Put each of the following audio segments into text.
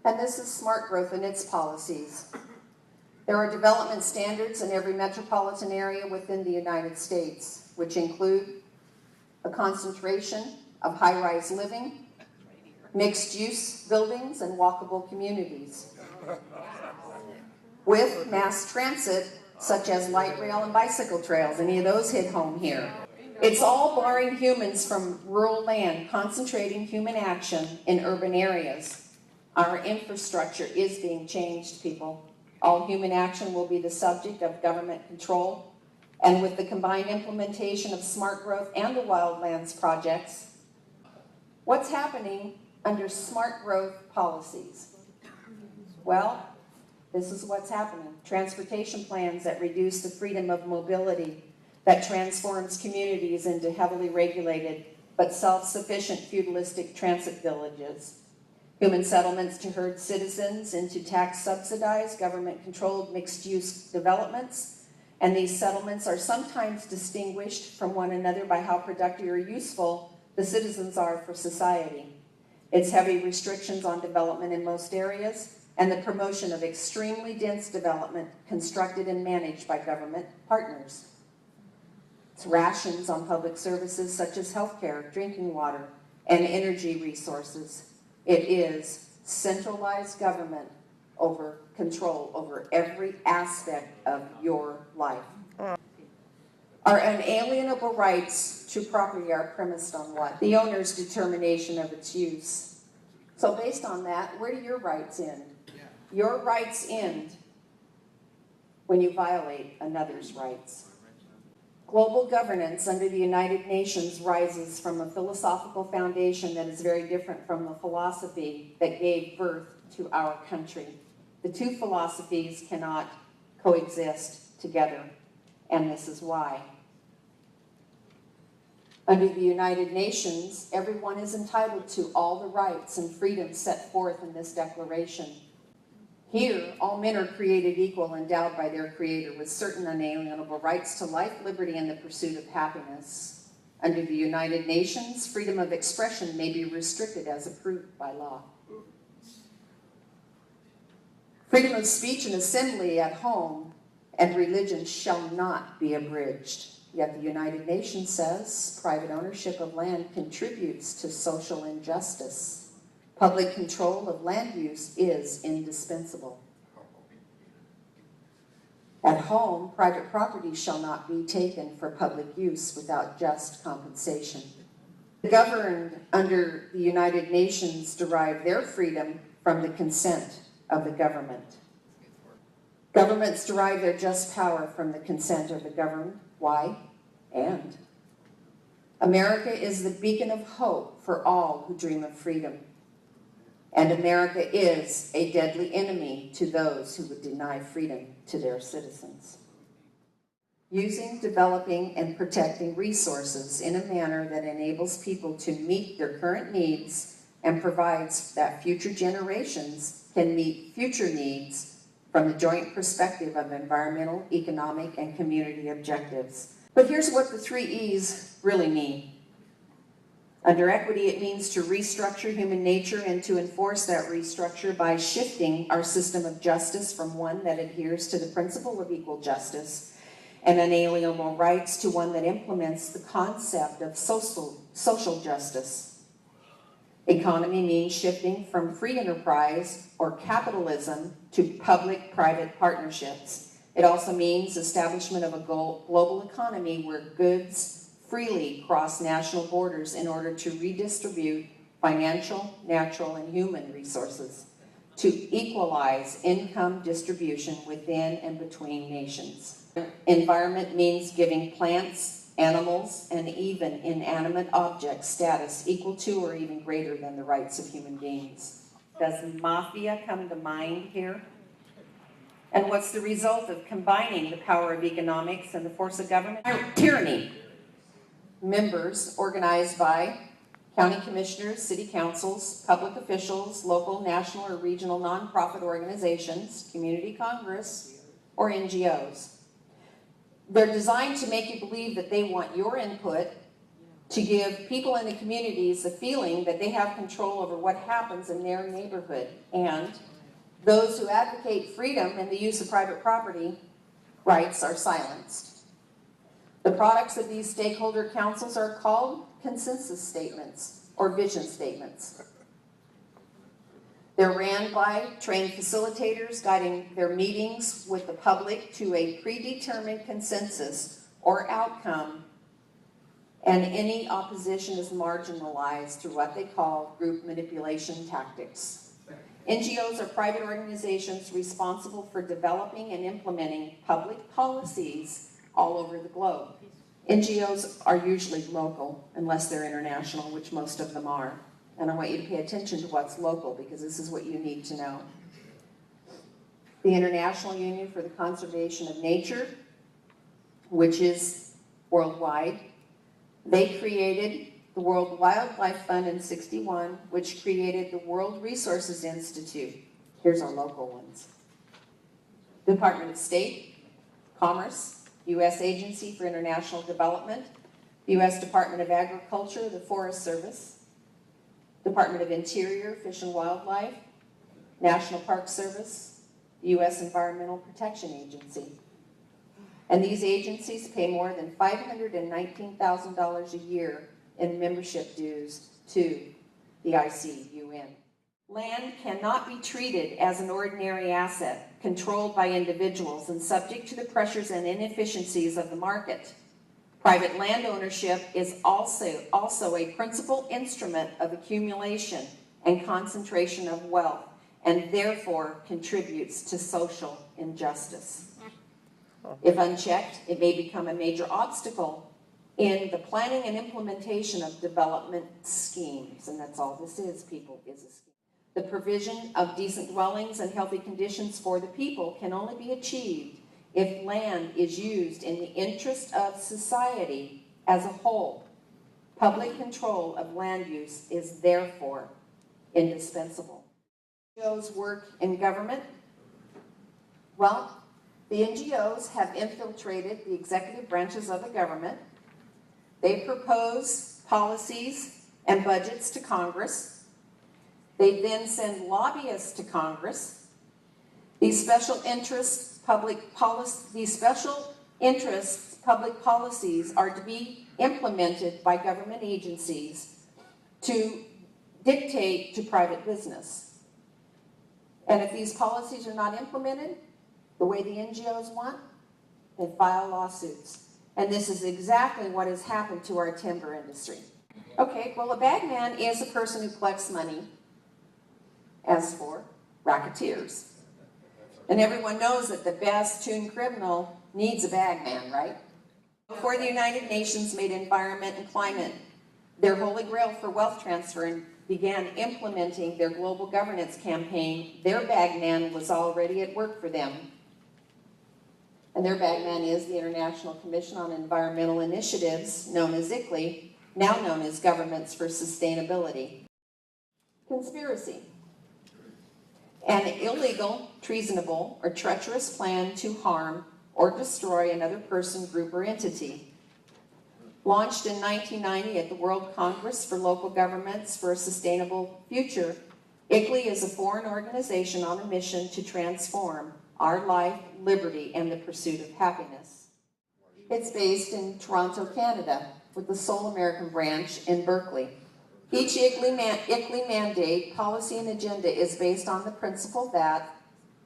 And this is smart growth and its policies. There are development standards in every metropolitan area within the United States, which include a concentration of high-rise living, mixed-use buildings, and walkable communities, with mass transit such as light rail and bicycle trails. Any of those hit home here. It's all barring humans from rural land, concentrating human action in urban areas. Our infrastructure is being changed, people. All human action will be the subject of government control, and with the combined implementation of smart growth and the wildlands projects, what's happening under smart growth policies? Well, this is what's happening. Transportation plans that reduce the freedom of mobility, that transforms communities into heavily regulated but self-sufficient feudalistic transit villages. Human settlements to herd citizens into tax-subsidized, government-controlled mixed-use developments, and these settlements are sometimes distinguished from one another by how productive or useful the citizens are for society. It's heavy restrictions on development in most areas, and the promotion of extremely dense development constructed and managed by government partners. It's rations on public services such as healthcare, drinking water, and energy resources. It is centralized government over control over every aspect of your life. Our unalienable rights to property are premised on what? The owner's determination of its use. So based on that, where do your rights end? Your rights end when you violate another's rights. Global governance under the United Nations rises from a philosophical foundation that is very different from the philosophy that gave birth to our country. The two philosophies cannot coexist together, and this is why. Under the United Nations, everyone is entitled to all the rights and freedoms set forth in this declaration. Here, all men are created equal, endowed by their Creator with certain unalienable rights to life, liberty, and the pursuit of happiness. Under the United Nations, freedom of expression may be restricted as approved by law. Freedom of speech and assembly at home and religion shall not be abridged. Yet the United Nations says private ownership of land contributes to social injustice. Public control of land use is indispensable. At home, private property shall not be taken for public use without just compensation. The governed under the United Nations derive their freedom from the consent of the government. Governments derive their just power from the consent of the governed. Why? And America is the beacon of hope for all who dream of freedom. And America is a deadly enemy to those who would deny freedom to their citizens. Using, developing, and protecting resources in a manner that enables people to meet their current needs and provides that future generations can meet future needs from the joint perspective of environmental, economic, and community objectives. But here's what the 3 E's really mean. Under equity, it means to restructure human nature and to enforce that restructure by shifting our system of justice from one that adheres to the principle of equal justice and unalienable rights to one that implements the concept of social justice. Economy means shifting from free enterprise or capitalism to public-private partnerships. It also means establishment of a global economy where goods freely cross national borders in order to redistribute financial, natural, and human resources, to equalize income distribution within and between nations. Environment means giving plants, animals, and even inanimate objects status equal to or even greater than the rights of human beings. Does mafia come to mind here? And what's the result of combining the power of economics and the force of government? Tyranny. Members organized by county commissioners, city councils, public officials, local, national, or regional nonprofit organizations, community congress, or NGOs. They're designed to make you believe that they want your input to give people in the communities the feeling that they have control over what happens in their neighborhood. And those who advocate freedom and the use of private property rights are silenced. The products of these stakeholder councils are called consensus statements or vision statements. They're ran by trained facilitators guiding their meetings with the public to a predetermined consensus or outcome, and any opposition is marginalized through what they call group manipulation tactics. NGOs are private organizations responsible for developing and implementing public policies all over the globe. NGOs are usually local, unless they're international, which most of them are. And I want you to pay attention to what's local, because this is what you need to know. The International Union for the Conservation of Nature, which is worldwide, they created the World Wildlife Fund in '61, which created the World Resources Institute. Here's our local ones. Department of State, Commerce, U.S. Agency for International Development, U.S. Department of Agriculture, the Forest Service, Department of Interior, Fish and Wildlife, National Park Service, U.S. Environmental Protection Agency. And these agencies pay more than $519,000 a year in membership dues to the ICUN. Land cannot be treated as an ordinary asset, controlled by individuals and subject to the pressures and inefficiencies of the market. Private land ownership is also a principal instrument of accumulation and concentration of wealth, and therefore contributes to social injustice. If unchecked, it may become a major obstacle in the planning and implementation of development schemes, and that's all this is, people, is a scheme. The provision of decent dwellings and healthy conditions for the people can only be achieved if land is used in the interest of society as a whole. Public control of land use is therefore indispensable. NGOs work in government. Well, the NGOs have infiltrated the executive branches of the government. They propose policies and budgets to Congress. They then send lobbyists to Congress. These special interests public policies are to be implemented by government agencies to dictate to private business. And if these policies are not implemented the way the NGOs want, they file lawsuits. And this is exactly what has happened to our timber industry. Okay, well, a bagman is a person who collects money as for racketeers. And everyone knows that the best tuned criminal needs a bagman, right? Before the United Nations made environment and climate their holy grail for wealth transfer and began implementing their global governance campaign, their bagman was already at work for them. And their bagman is the International Commission on Environmental Initiatives, known as ICLEI, now known as Governments for Sustainability. Conspiracy. An illegal, treasonable, or treacherous plan to harm or destroy another person, group, or entity. Launched in 1990 at the World Congress for Local Governments for a Sustainable Future, ICLEI is a foreign organization on a mission to transform our life, liberty, and the pursuit of happiness. It's based in Toronto, Canada, with the sole American branch in Berkeley. Each ICLEI mandate, policy, and agenda is based on the principle that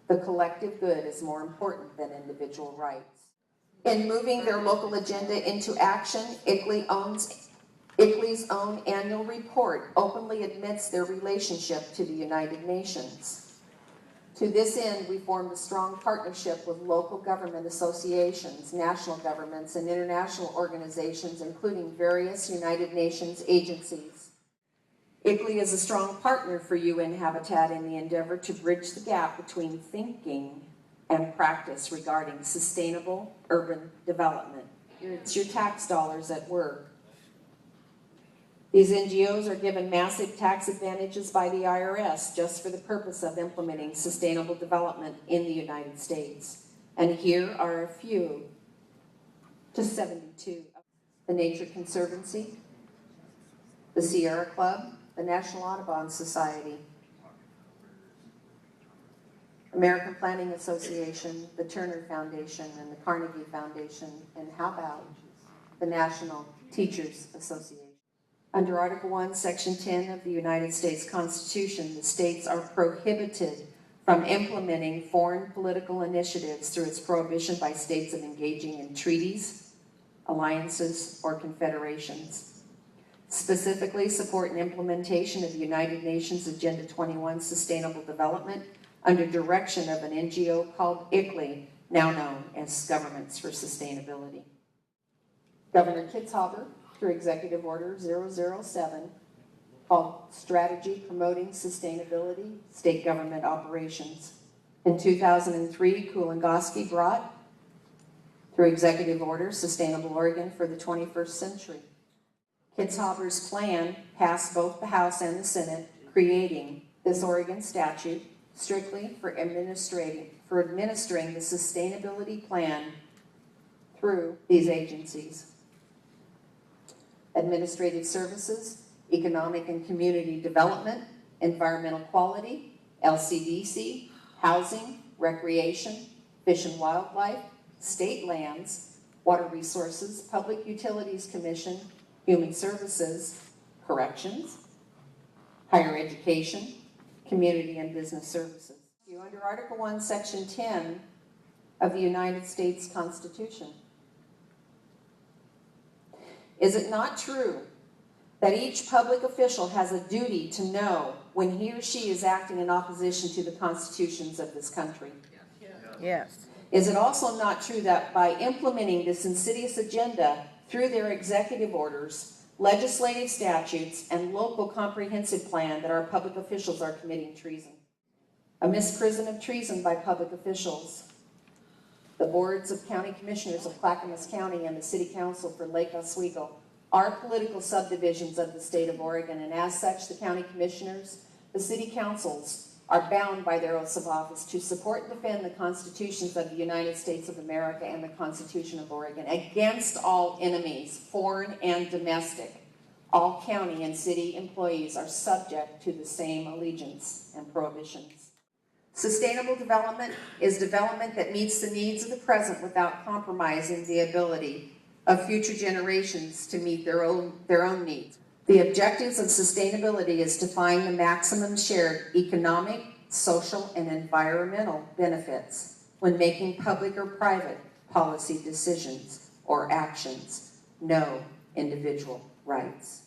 the collective good is more important than individual rights. In moving their local agenda into action, ICLEI's own annual report openly admits their relationship to the United Nations. To this end, we formed a strong partnership with local government associations, national governments, and international organizations, including various United Nations agencies. ICLEI is a strong partner for UN Habitat in the endeavor to bridge the gap between thinking and practice regarding sustainable urban development. It's your tax dollars at work. These NGOs are given massive tax advantages by the IRS just for the purpose of implementing sustainable development in the United States. And here are a few, to 72. The Nature Conservancy, the Sierra Club, the National Audubon Society, American Planning Association, the Turner Foundation, and the Carnegie Foundation, and how about the National Teachers Association? Under Article 1, Section 10 of the United States Constitution, the states are prohibited from implementing foreign political initiatives through its prohibition by states of engaging in treaties, alliances, or confederations. Specifically, support and implementation of the United Nations Agenda 21 Sustainable Development under direction of an NGO called ICLEI, now known as Governments for Sustainability. Governor Kitzhaber, through Executive Order 007, called Strategy Promoting Sustainability State Government Operations. In 2003, Kulongoski brought, through Executive Order, Sustainable Oregon for the 21st Century. Kitzhaber's plan passed both the House and the Senate, creating this Oregon statute strictly for administering the sustainability plan through these agencies. Administrative services, economic and community development, environmental quality, LCDC, housing, recreation, fish and wildlife, state lands, water resources, public utilities commission, human services, corrections, higher education, community and business services. Under Article 1, Section 10 of the United States Constitution, is it not true that each public official has a duty to know when he or she is acting in opposition to the constitutions of this country? Yes. Is it also not true that by implementing this insidious agenda through their executive orders, legislative statutes, and local comprehensive plan that our public officials are committing treason? A misprision of treason by public officials. The boards of county commissioners of Clackamas County and the city council for Lake Oswego are political subdivisions of the state of Oregon, and as such, the county commissioners, the city councils, are bound by their oaths of office to support and defend the constitutions of the United States of America and the Constitution of Oregon against all enemies, foreign and domestic. All county and city employees are subject to the same allegiance and prohibitions. Sustainable development is development that meets the needs of the present without compromising the ability of future generations to meet their own needs. The objectives of sustainability is to find the maximum shared economic, social, and environmental benefits when making public or private policy decisions or actions. No individual rights.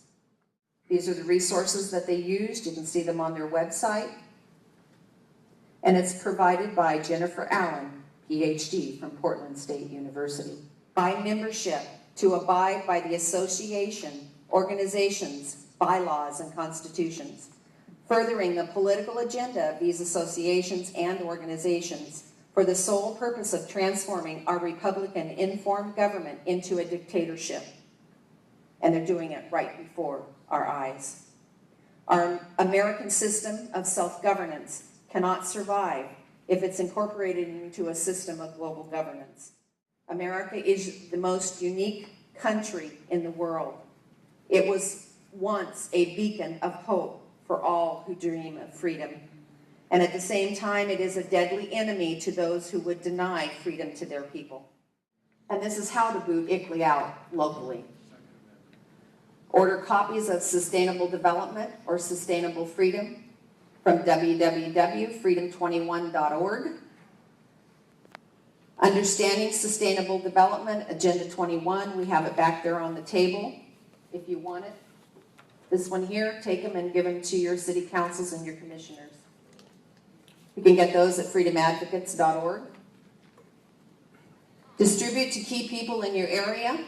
These are the resources that they used. You can see them on their website. And it's provided by Jennifer Allen, PhD from Portland State University. By membership to abide by the association, organizations, bylaws, and constitutions, furthering the political agenda of these associations and organizations for the sole purpose of transforming our Republican informed government into a dictatorship. And they're doing it right before our eyes. Our American system of self-governance cannot survive if it's incorporated into a system of global governance. America is the most unique country in the world. It was once a beacon of hope for all who dream of freedom. And at the same time, it is a deadly enemy to those who would deny freedom to their people. And this is how to boot ICLEI out locally. Order copies of Sustainable Development or Sustainable Freedom from www.freedom21.org. Understanding Sustainable Development, Agenda 21, we have it back there on the table if you want it. This one here, take them and give them to your city councils and your commissioners. You can get those at freedomadvocates.org. Distribute to key people in your area.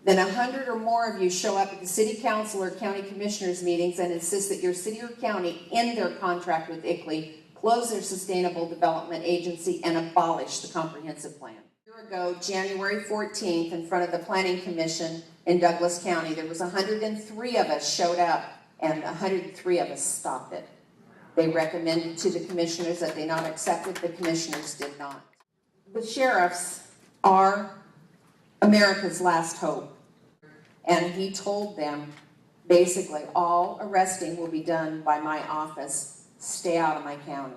Then 100 or more of you show up at the city council or county commissioners meetings and insist that your city or county end their contract with ICLEI, close their sustainable development agency, and abolish the comprehensive plan. A year ago, January 14th, in front of the Planning Commission in Douglas County, there was 103 of us showed up, and 103 of us stopped it. They recommended to the commissioners that they not accept it. The commissioners did not. The sheriffs are America's last hope. And he told them Basically, all arresting will be done by my office. Stay out of my county.